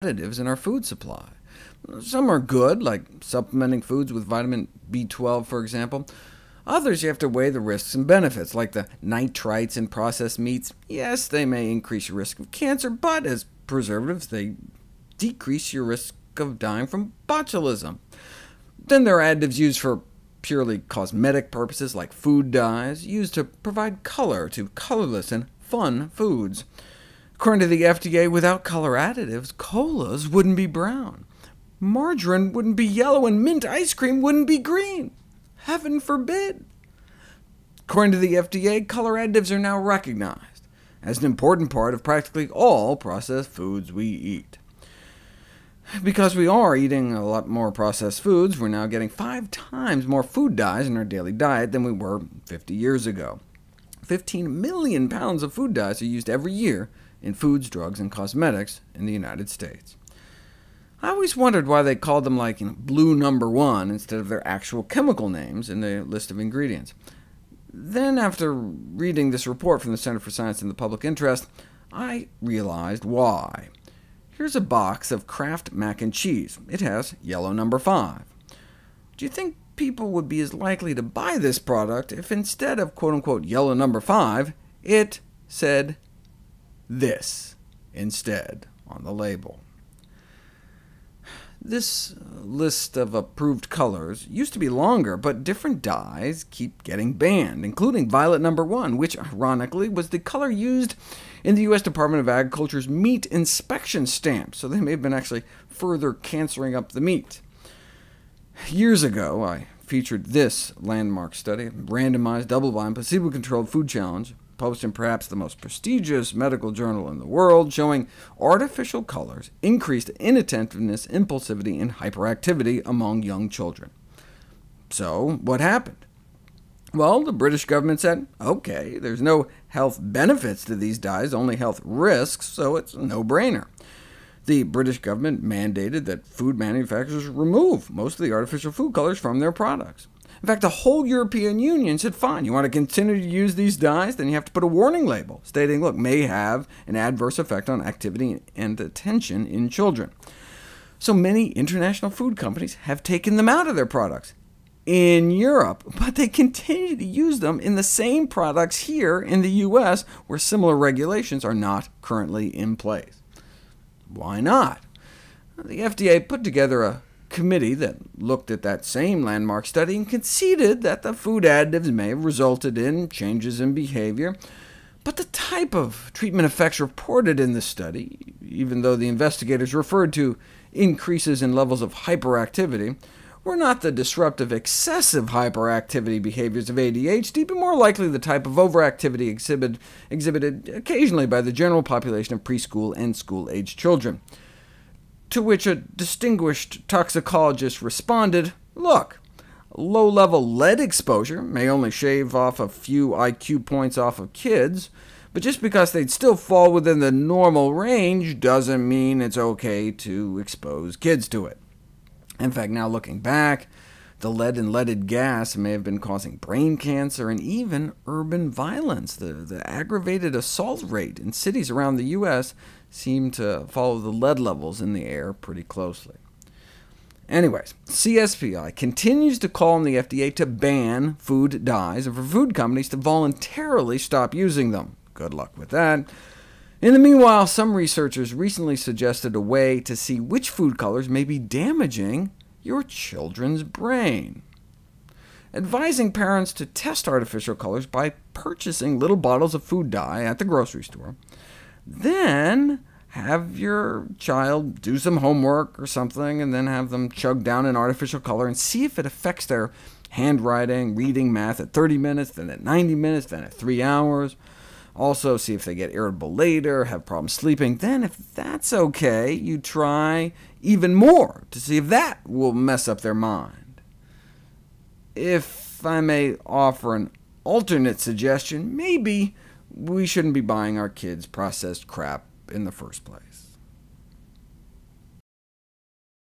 additives in our food supply. Some are good, like supplementing foods with vitamin B12, for example. Others you have to weigh the risks and benefits, like the nitrites in processed meats. Yes, they may increase your risk of cancer, but as preservatives, they decrease your risk of dying from botulism. Then there are additives used for purely cosmetic purposes, like food dyes, used to provide color to colorless and fun foods. According to the FDA, without color additives, colas wouldn't be brown, margarine wouldn't be yellow, and mint ice cream wouldn't be green. Heaven forbid! According to the FDA, color additives are now recognized as an important part of practically all processed foods we eat. Because we are eating a lot more processed foods, we're now getting 5 times more food dyes in our daily diet than we were 50 years ago. 15 million pounds of food dyes are used every year in foods, drugs, and cosmetics in the United States. I always wondered why they called them like blue number 1 instead of their actual chemical names in the list of ingredients. Then, after reading this report from the Center for Science and the Public Interest, I realized why. Here's a box of Kraft mac and cheese. It has yellow number 5. Do you think people would be as likely to buy this product if instead of quote-unquote yellow number 5, it said this instead on the label? This list of approved colors used to be longer, but different dyes keep getting banned, including violet number 1, which ironically was the color used in the U.S. Department of Agriculture's meat inspection stamp, so they may have been actually further cancering up the meat. Years ago, I featured this landmark study, a randomized, double-blind, placebo-controlled food challenge, published in perhaps the most prestigious medical journal in the world, showing artificial colors increased inattentiveness, impulsivity, and hyperactivity among young children. So what happened? Well, the British government said, OK, there's no health benefits to these dyes, only health risks, so it's a no-brainer. The British government mandated that food manufacturers remove most of the artificial food colors from their products. In fact, the whole European Union said, fine, you want to continue to use these dyes, then you have to put a warning label stating, look, may have an adverse effect on activity and attention in children. So many international food companies have taken them out of their products in Europe, but they continue to use them in the same products here in the US, where similar regulations are not currently in place. Why not? The FDA put together a committee that looked at that same landmark study and conceded that the food additives may have resulted in changes in behavior, but the type of treatment effects reported in the study, even though the investigators referred to increases in levels of hyperactivity, were not the disruptive excessive hyperactivity behaviors of ADHD, but more likely the type of overactivity exhibited occasionally by the general population of preschool and school-aged children. To which a distinguished toxicologist responded, look, low-level lead exposure may only shave off a few IQ points off of kids, but just because they'd still fall within the normal range doesn't mean it's OK to expose kids to it. In fact, now looking back, the lead and leaded gas may have been causing brain cancer and even urban violence. The aggravated assault rate in cities around the U.S. seemed to follow the lead levels in the air pretty closely. Anyways, CSPI continues to call on the FDA to ban food dyes and for food companies to voluntarily stop using them. Good luck with that. In the meanwhile, some researchers recently suggested a way to see which food colors may be damaging your children's brain, advising parents to test artificial colors by purchasing little bottles of food dye at the grocery store. Then have your child do some homework or something, and then have them chug down an artificial color and see if it affects their handwriting, reading, math at 30 minutes, then at 90 minutes, then at 3 hours. Also, see if they get irritable later, have problems sleeping. Then, if that's OK, you try even more to see if that will mess up their mind. If I may offer an alternate suggestion, maybe we shouldn't be buying our kids processed crap in the first place.